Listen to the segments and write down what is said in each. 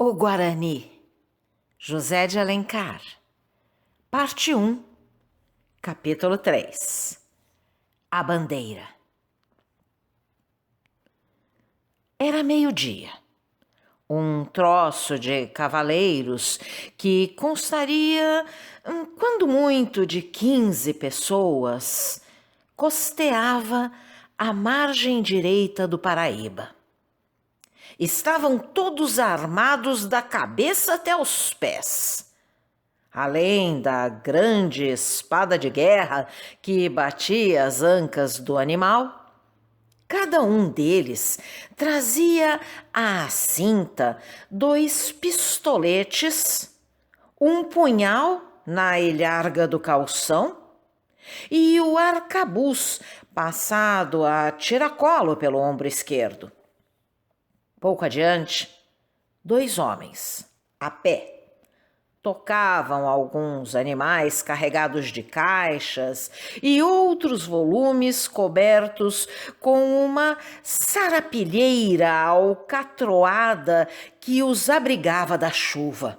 O Guarani, José de Alencar, parte 1, capítulo 3, A Bandeira. Era meio-dia. Um troço de cavaleiros que constaria, quando muito, de 15 pessoas, costeava a margem direita do Paraíba. Estavam todos armados da cabeça até os pés. Além da grande espada de guerra que batia as ancas do animal, cada um deles trazia à cinta 2 pistoletes, um punhal na ilharga do calção e o arcabuz passado a tiracolo pelo ombro esquerdo. Pouco adiante, 2 homens, a pé, tocavam alguns animais carregados de caixas e outros volumes cobertos com uma sarapilheira alcatroada que os abrigava da chuva.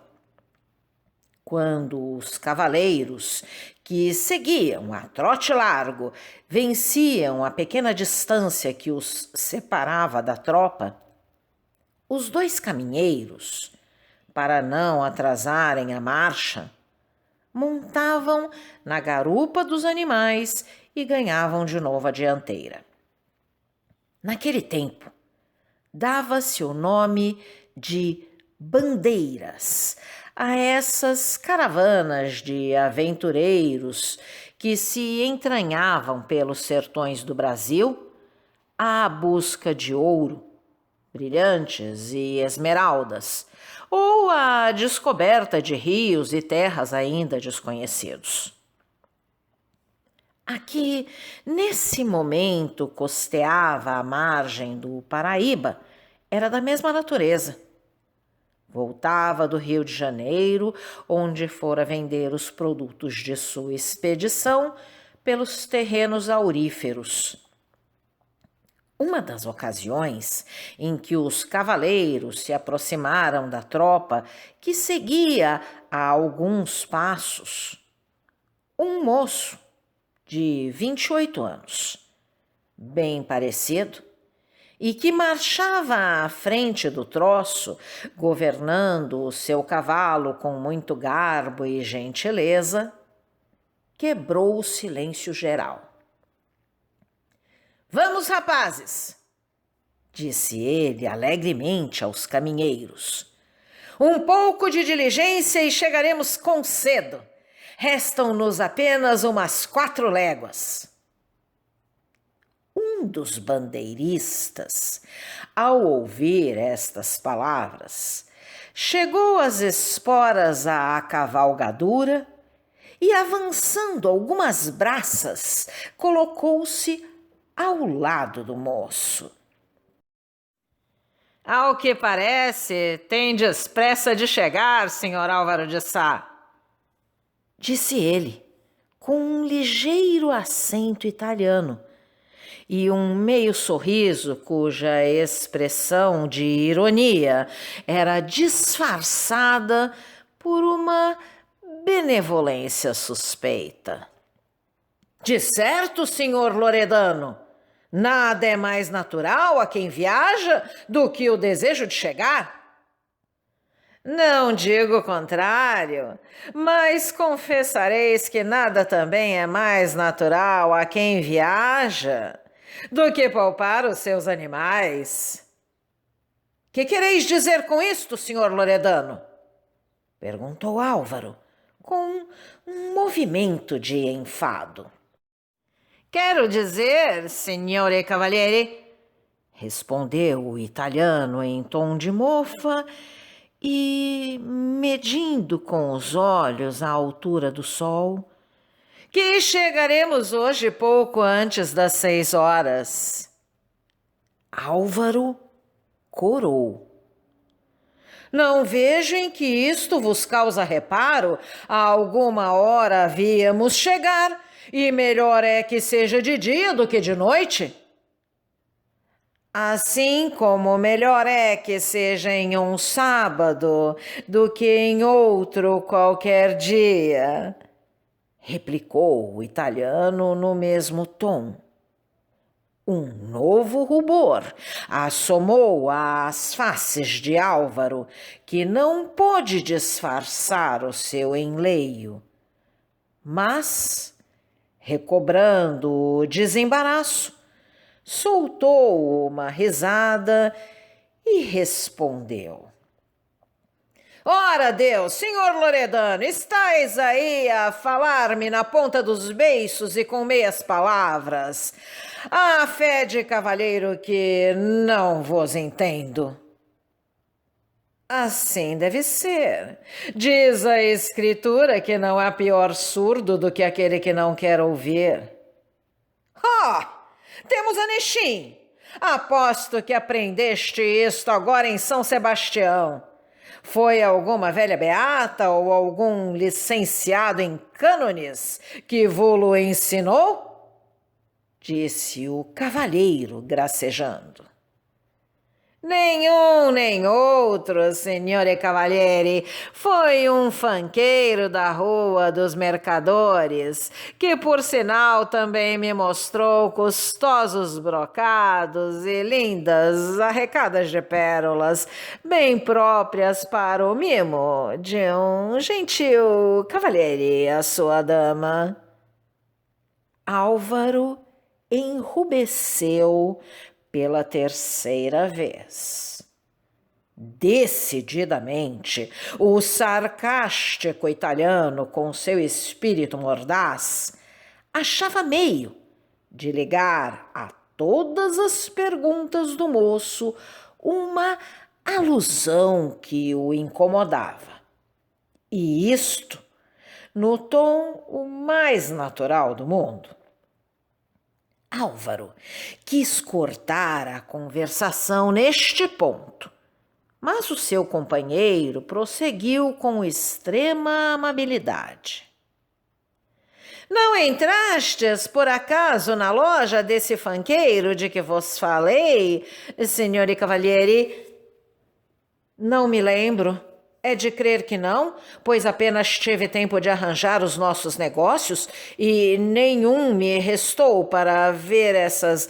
Quando os cavaleiros, que seguiam a trote largo, venciam a pequena distância que os separava da tropa, os 2 caminheiros, para não atrasarem a marcha, montavam na garupa dos animais e ganhavam de novo a dianteira. Naquele tempo, dava-se o nome de bandeiras a essas caravanas de aventureiros que se entranhavam pelos sertões do Brasil à busca de ouro, brilhantes e esmeraldas, ou a descoberta de rios e terras ainda desconhecidos. Aqui, nesse momento, costeava a margem do Paraíba, era da mesma natureza. Voltava do Rio de Janeiro, onde fora vender os produtos de sua expedição pelos terrenos auríferos. Uma das ocasiões em que os cavaleiros se aproximaram da tropa que seguia a alguns passos, um moço de 28 anos, bem parecido, e que marchava à frente do troço, governando o seu cavalo com muito garbo e gentileza, quebrou o silêncio geral. "Vamos, rapazes!" disse ele alegremente aos caminheiros. "Um pouco de diligência e chegaremos com cedo. Restam-nos apenas umas 4 léguas. Um dos bandeiristas, ao ouvir estas palavras, chegou as esporas à cavalgadura e, avançando algumas braças, colocou-se ao lado do moço. "Ao que parece, tendes pressa de chegar, senhor Álvaro de Sá", disse ele, com um ligeiro acento italiano e um meio sorriso cuja expressão de ironia era disfarçada por uma benevolência suspeita. "De certo, senhor Loredano, nada é mais natural a quem viaja do que o desejo de chegar." "Não digo o contrário, mas confessareis que nada também é mais natural a quem viaja do que poupar os seus animais." "Que quereis dizer com isto, senhor Loredano?" perguntou Álvaro, com um movimento de enfado. "Quero dizer, signore cavaliere", respondeu o italiano em tom de mofa e medindo com os olhos a altura do sol, "que chegaremos hoje pouco antes das 6 horas. Álvaro corou. "Não vejo em que isto vos causa reparo. A alguma hora havíamos chegar, e melhor é que seja de dia do que de noite." Assim como melhor é que seja em um sábado do que em outro qualquer dia, replicou o italiano no mesmo tom. Um novo rubor assomou às faces de Álvaro, que não pôde disfarçar o seu enleio. Mas, recobrando o desembaraço, soltou uma risada e respondeu: Ora Deus, senhor Loredano, estais aí a falar-me na ponta dos beiços e com meias palavras. A fé de cavalheiro que não vos entendo. Assim deve ser. Diz a Escritura que não há pior surdo do que aquele que não quer ouvir. Temos Anechim. Aposto que aprendeste isto agora em São Sebastião. Foi alguma velha beata ou algum licenciado em cânones que vo-lo ensinou? Disse o cavalheiro gracejando. Nenhum nem outro, signore cavalieri, foi um fanqueiro da Rua dos Mercadores, que por sinal também me mostrou custosos brocados e lindas arrecadas de pérolas, bem próprias para o mimo de um gentil cavaliere, a sua dama. Álvaro enrubesceu pela terceira vez. Decididamente, o sarcástico italiano, com seu espírito mordaz, achava meio de ligar a todas as perguntas do moço uma alusão que o incomodava. E isto no tom o mais natural do mundo. Álvaro quis cortar a conversação neste ponto, mas o seu companheiro prosseguiu com extrema amabilidade. Não entrastes, por acaso, na loja desse fanqueiro de que vos falei, signori cavalieri? Não me lembro. É de crer que não, pois apenas tive tempo de arranjar os nossos negócios e nenhum me restou para ver essas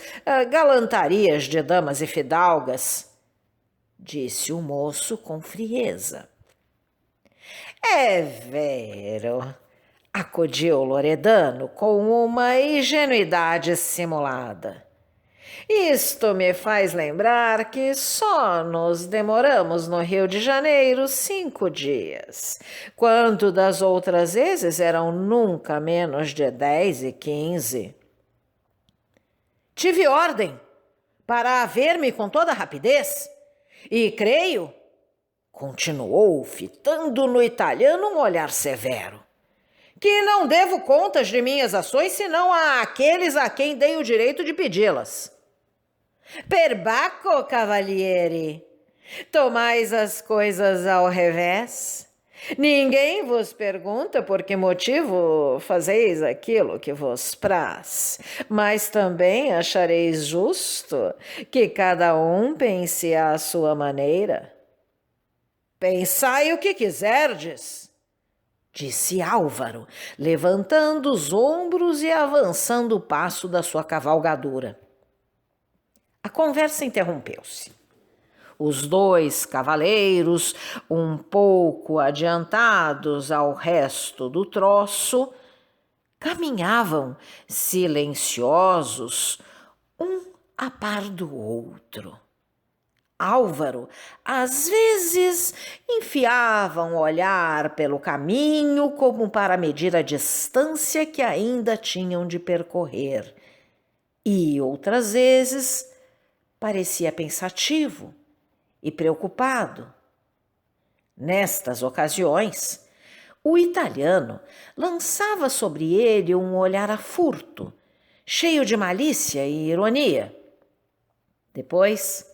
galantarias de damas e fidalgas, disse o moço com frieza. É vero, acudiu Loredano com uma ingenuidade simulada. Isto me faz lembrar que só nos demoramos no Rio de Janeiro 5 dias, quanto das outras vezes eram nunca menos de 10 e 15. Tive ordem para haver-me com toda rapidez e creio, continuou fitando no italiano um olhar severo, que não devo contas de minhas ações senão a aqueles a quem dei o direito de pedi-las. Perbacco, cavaliere, tomais as coisas ao revés. Ninguém vos pergunta por que motivo fazeis aquilo que vos praz, mas também achareis justo que cada um pense à sua maneira. Pensai o que quiserdes, disse Álvaro, levantando os ombros e avançando o passo da sua cavalgadura. A conversa interrompeu-se. Os dois cavaleiros, um pouco adiantados ao resto do troço, caminhavam silenciosos, um a par do outro. Álvaro, às vezes, enfiava um olhar pelo caminho como para medir a distância que ainda tinham de percorrer, e outras vezes parecia pensativo e preocupado. Nestas ocasiões, o italiano lançava sobre ele um olhar a furto, cheio de malícia e ironia. Depois,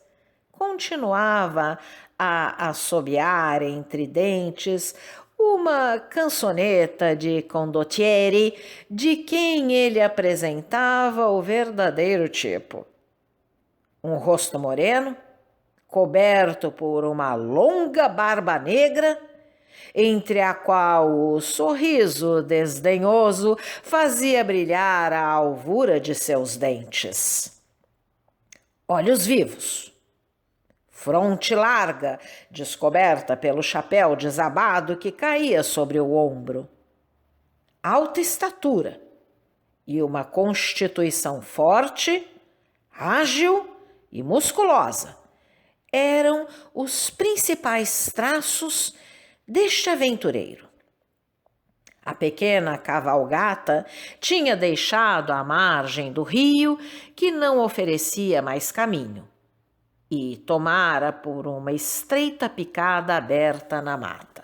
continuava a assobiar entre dentes uma cançoneta de condottieri de quem ele apresentava o verdadeiro tipo. um rosto moreno, coberto por uma longa barba negra, entre a qual o sorriso desdenhoso fazia brilhar a alvura de seus dentes. Olhos vivos, fronte larga, descoberta pelo chapéu desabado que caía sobre o ombro, alta estatura e uma constituição forte, ágil e musculosa eram os principais traços deste aventureiro. A pequena cavalgata tinha deixado a margem do rio, que não oferecia mais caminho, e tomara por uma estreita picada aberta na mata.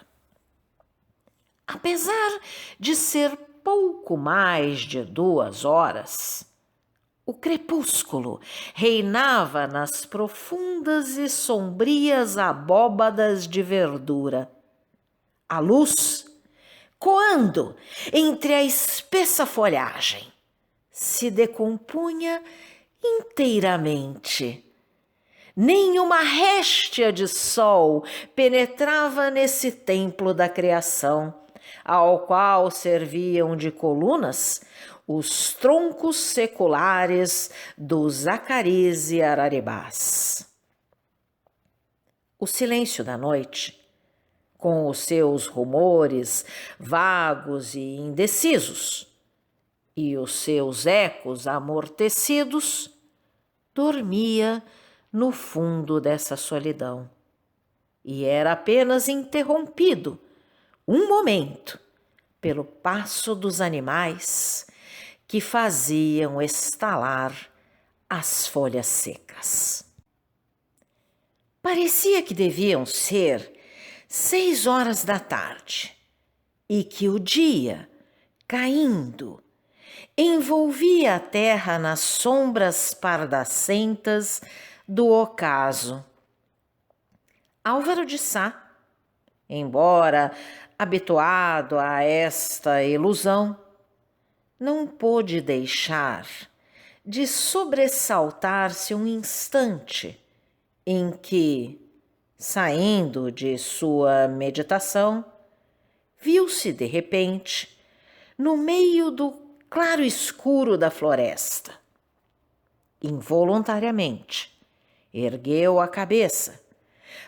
Apesar de ser pouco mais de 2 horas, o crepúsculo reinava nas profundas e sombrias abóbadas de verdura. A luz, coando entre a espessa folhagem, se decompunha inteiramente. Nenhuma réstia de sol penetrava nesse templo da criação, ao qual serviam de colunas os troncos seculares dos acaris e araribás. O silêncio da noite, com os seus rumores vagos e indecisos, e os seus ecos amortecidos, dormia no fundo dessa solidão, e era apenas interrompido um momento pelo passo dos animais que faziam estalar as folhas secas. Parecia que deviam ser 6 horas da tarde e que o dia, caindo, envolvia a terra nas sombras pardacentas do ocaso. Álvaro de Sá, embora habituado a esta ilusão, não pôde deixar de sobressaltar-se um instante em que, saindo de sua meditação, viu-se de repente no meio do claro escuro da floresta. Involuntariamente, ergueu a cabeça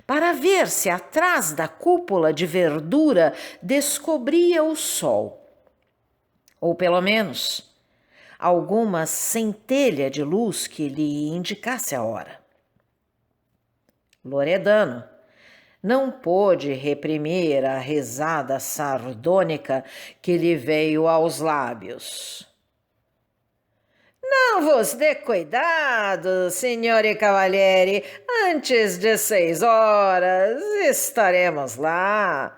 para ver se atrás da cúpula de verdura descobria o sol, ou pelo menos alguma centelha de luz que lhe indicasse a hora. Loredano não pôde reprimir a risada sardônica que lhe veio aos lábios. Não vos dê cuidado, signore Cavalieri, antes de 6 horas estaremos lá.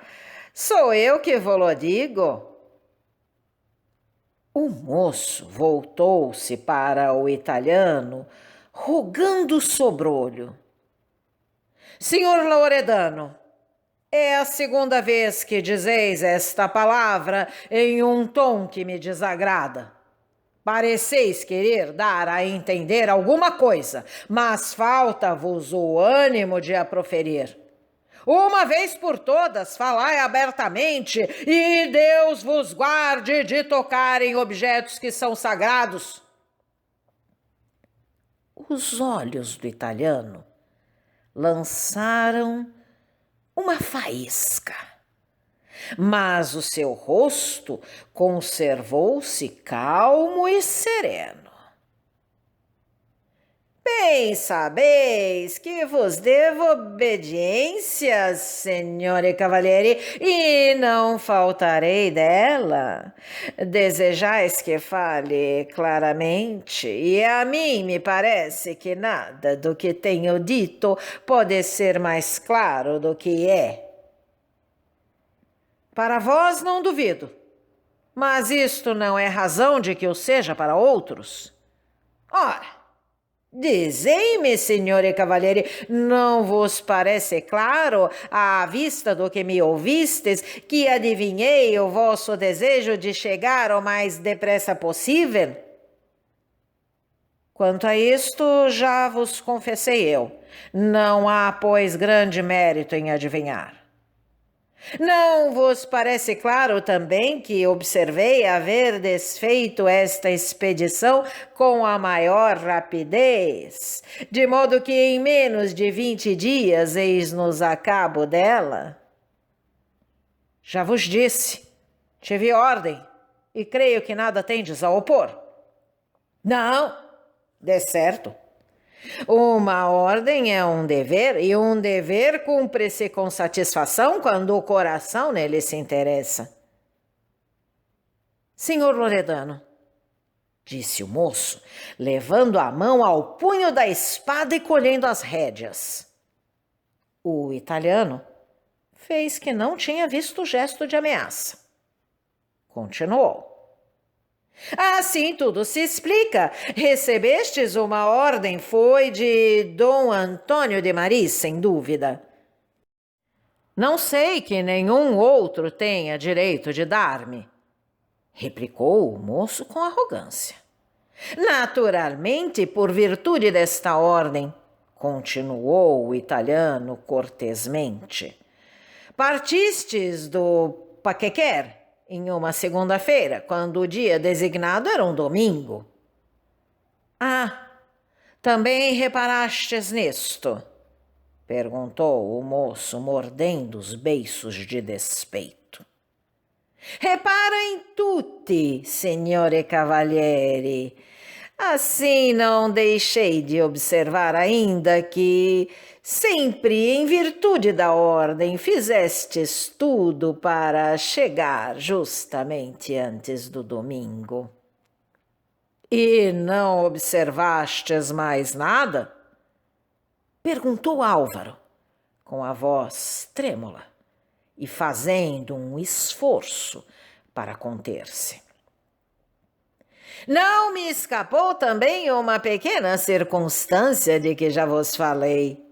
Sou eu que vos digo. O moço voltou-se para o italiano, rogando sobrolho. Senhor Loredano, é a 2ª vez que dizeis esta palavra em um tom que me desagrada. Pareceis querer dar a entender alguma coisa, mas falta-vos o ânimo de a proferir. Uma vez por todas, falai abertamente, e Deus vos guarde de tocar em objetos que são sagrados. Os olhos do italiano lançaram uma faísca, mas o seu rosto conservou-se calmo e sereno. Bem sabeis que vos devo obediência, signore Cavalieri, e não faltarei dela. Desejais que fale claramente, e a mim me parece que nada do que tenho dito pode ser mais claro do que é. Para vós não duvido, mas isto não é razão de que o seja para outros. Ora, dizei-me, signore Cavalieri, não vos parece claro, à vista do que me ouvistes, que adivinhei o vosso desejo de chegar o mais depressa possível? Quanto a isto, já vos confessei eu. Não há, pois, grande mérito em adivinhar. Não vos parece claro também que observei haver desfeito esta expedição com a maior rapidez, de modo que em menos de 20 dias eis-nos a cabo dela? Já vos disse, tive ordem, e creio que nada tendes a opor. Não, de certo. Uma ordem é um dever, e um dever cumpre-se com satisfação quando o coração nele se interessa. Senhor Loredano, disse o moço, levando a mão ao punho da espada e colhendo as rédeas. O italiano fez que não tinha visto o gesto de ameaça. Continuou. Assim tudo se explica. Recebestes uma ordem, foi de Dom Antônio de Maris, sem dúvida. Não sei que nenhum outro tenha direito de dar-me, replicou o moço com arrogância. Naturalmente, por virtude desta ordem, continuou o italiano cortesmente. Partistes do Paquequer em uma segunda-feira, quando o dia designado era um domingo. Ah, também reparastes nisto? Perguntou o moço, mordendo os beiços de despeito. Repara em tutti, signore cavalieri. Assim não deixei de observar ainda que, sempre em virtude da ordem, fizestes tudo para chegar justamente antes do domingo. E não observastes mais nada? Perguntou Álvaro, com a voz trêmula e fazendo um esforço para conter-se. Não me escapou também uma pequena circunstância de que já vos falei.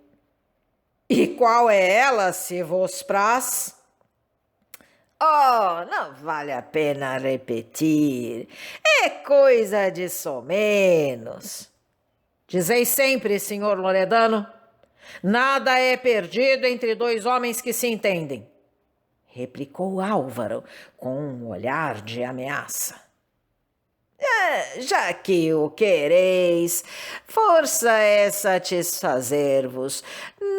E qual é ela, se vos praz? Oh, não vale a pena repetir. É coisa de somenos. Dizeis sempre, senhor Loredano, nada é perdido entre dois homens que se entendem, replicou Álvaro com um olhar de ameaça. Já que o quereis, força é satisfazer-vos.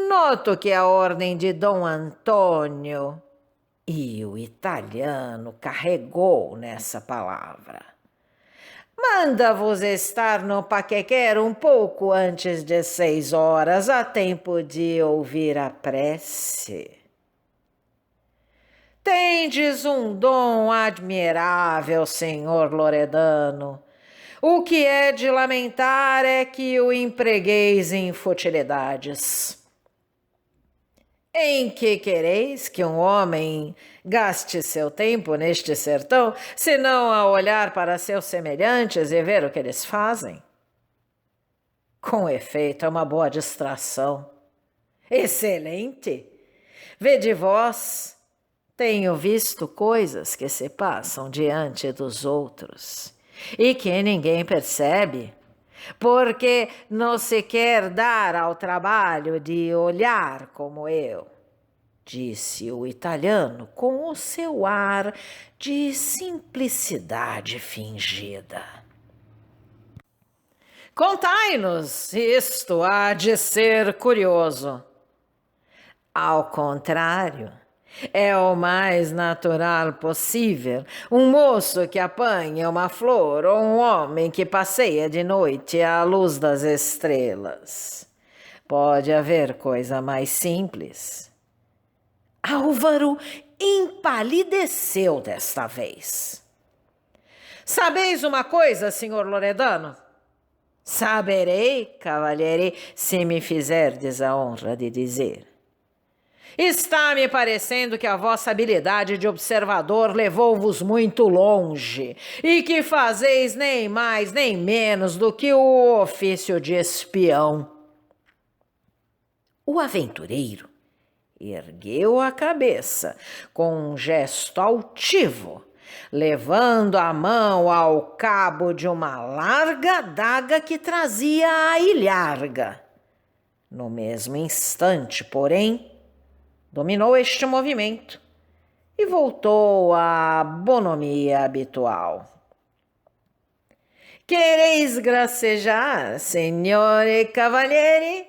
Noto que a ordem de Dom Antônio... E o italiano carregou nessa palavra. Manda-vos estar no Paquequer um pouco antes de 6 horas, a tempo de ouvir a prece. Tendes um dom admirável, senhor Loredano. O que é de lamentar é que o empregueis em futilidades. Em que quereis que um homem gaste seu tempo neste sertão, senão a olhar para seus semelhantes e ver o que eles fazem? Com efeito, é uma boa distração. Excelente! Vede vós, tenho visto coisas que se passam diante dos outros e que ninguém percebe, porque não se quer dar ao trabalho de olhar como eu, disse o italiano com o seu ar de simplicidade fingida. Contai-nos, isto há de ser curioso. Ao contrário, é o mais natural possível um moço que apanha uma flor ou um homem que passeia de noite à luz das estrelas. Pode haver coisa mais simples. Álvaro empalideceu desta vez. Sabeis uma coisa, senhor Loredano? Saberei, cavaliere, se me fizerdes a honra de dizer. Está me parecendo que a vossa habilidade de observador levou-vos muito longe e que fazeis nem mais nem menos do que o ofício de espião. O aventureiro ergueu a cabeça com um gesto altivo levando a mão ao cabo de uma larga adaga que trazia a ilharga. No mesmo instante, porém, dominou este movimento e voltou à bonomia habitual. Quereis gracejar, senhore cavalieri?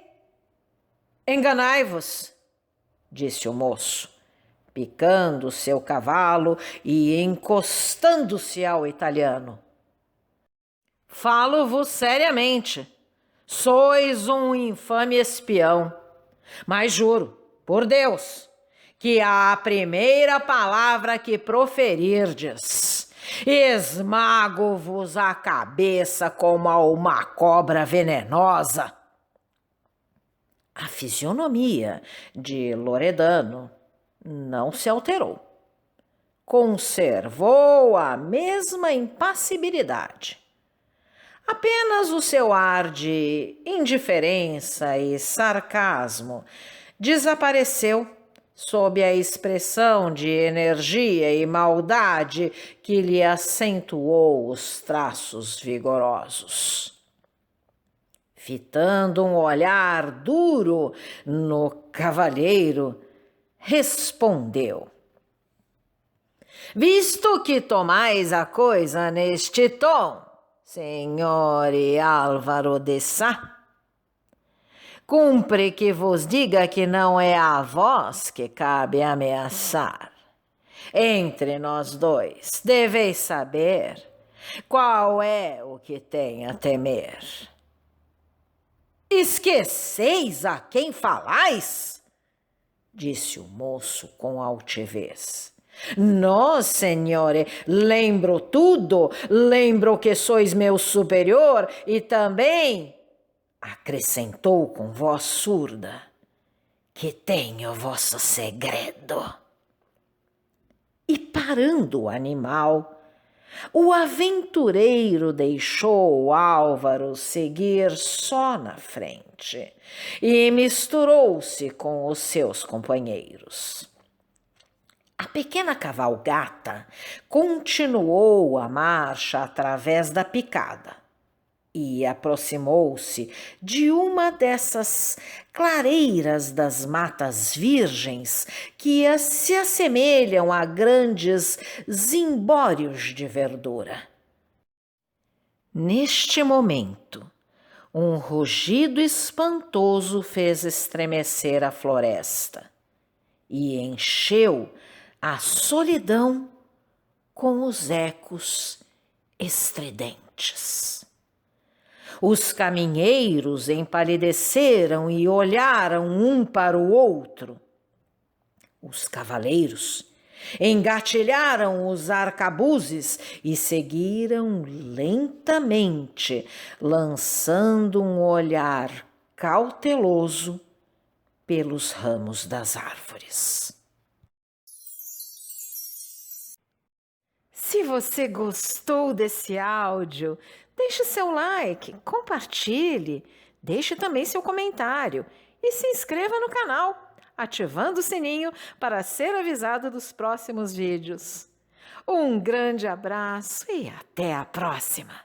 Enganai-vos, disse o moço, picando seu cavalo e encostando-se ao italiano. Falo-vos seriamente, sois um infame espião, mas juro, por Deus, que a primeira palavra que proferirdes, esmago-vos a cabeça como a uma cobra venenosa. A fisionomia de Loredano não se alterou. Conservou a mesma impassibilidade. Apenas o seu ar de indiferença e sarcasmo desapareceu sob a expressão de energia e maldade que lhe acentuou os traços vigorosos. Fitando um olhar duro no cavalheiro, respondeu: visto que tomais a coisa neste tom, senhore Álvaro de Sá, cumpre que vos diga que não é a vós que cabe ameaçar. Entre nós dois, deveis saber qual é o que tem a temer. Esqueceis a quem falais? Disse o moço com altivez. Não, senhore, lembro tudo, lembro que sois meu superior e também, acrescentou com voz surda, que tenho vosso segredo. E parando o animal, o aventureiro deixou Álvaro seguir só na frente e misturou-se com os seus companheiros. A pequena cavalgata continuou a marcha através da picada e aproximou-se de uma dessas clareiras das matas virgens que se assemelham a grandes zimbórios de verdura. Neste momento, um rugido espantoso fez estremecer a floresta e encheu a solidão com os ecos estridentes. Os caminheiros empalideceram e olharam um para o outro. Os cavaleiros engatilharam os arcabuzes e seguiram lentamente, lançando um olhar cauteloso pelos ramos das árvores. Se você gostou desse áudio, deixe seu like, compartilhe, deixe também seu comentário e se inscreva no canal, ativando o sininho para ser avisado dos próximos vídeos. Um grande abraço e até a próxima!